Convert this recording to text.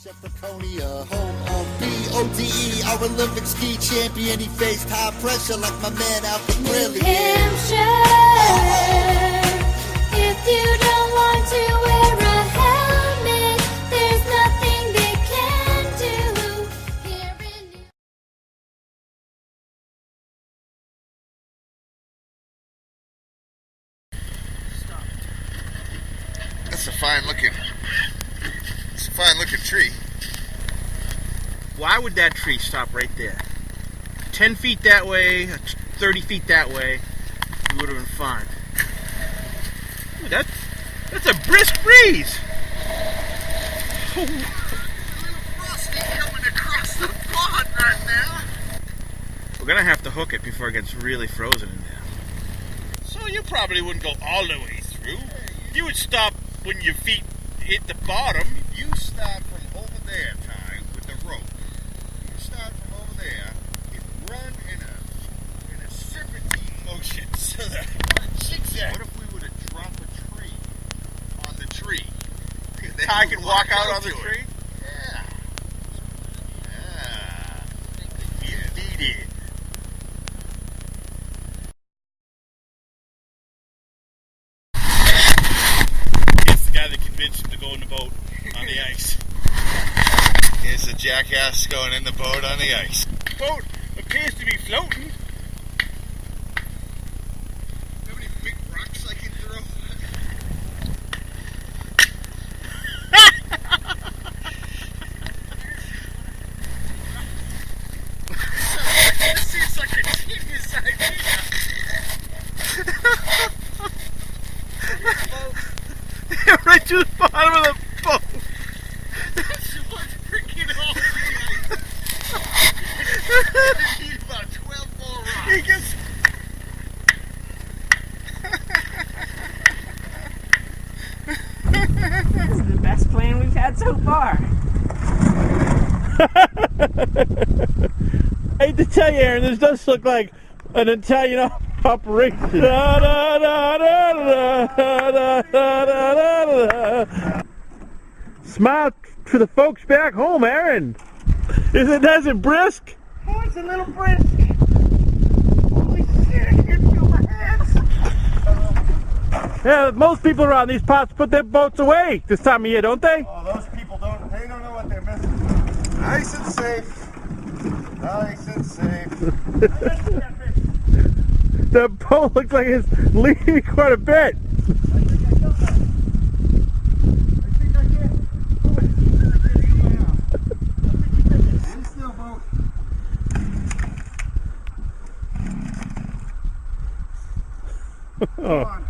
Shepherd-Conia, home of BODE, our Olympic ski champion. He faced high pressure like my man Alfred Briley. New Hampshire, if you don't want to wear a helmet, there's nothing they can do here in New That's a fine looking tree. Why would that tree stop right there? 10 feet that way, 30 feet that way, we would have been fine. Ooh, that's a brisk breeze. Frosty coming across the pond right now. We're gonna have to hook it before it gets really frozen in there. So you probably wouldn't go all the way through. You would stop when your feet hit the bottom. You start from over there, Ty, with the rope. You start from over there and run in a serpentine motion so that zigzag. What if we were to drop a tree on the tree? Ty can walk out on the tree? Yeah. Yeah. Indeed. It's the guy that convinced him to go in the boat on the ice. Here's the jackass going in the boat on the ice. The boat appears to be floating. How many big rocks I can throw? This seems like a genius idea. Right to the bottom of the boat. Someone's freaking all I need about 12 more rocks. He gets... This is the best plan we've had so far. I hate to tell you, Aaron, this does look like an Italian operation. Smile to the folks back home, Aaron. Is it brisk? Oh, it's a little brisk. Holy shit, I can feel my hands. Yeah, most people around these parts put their boats away this time of year, don't they? Oh, those people don't know what they're missing. Nice and safe. Nice and safe. The boat looks like it's leaning quite a bit. Come on.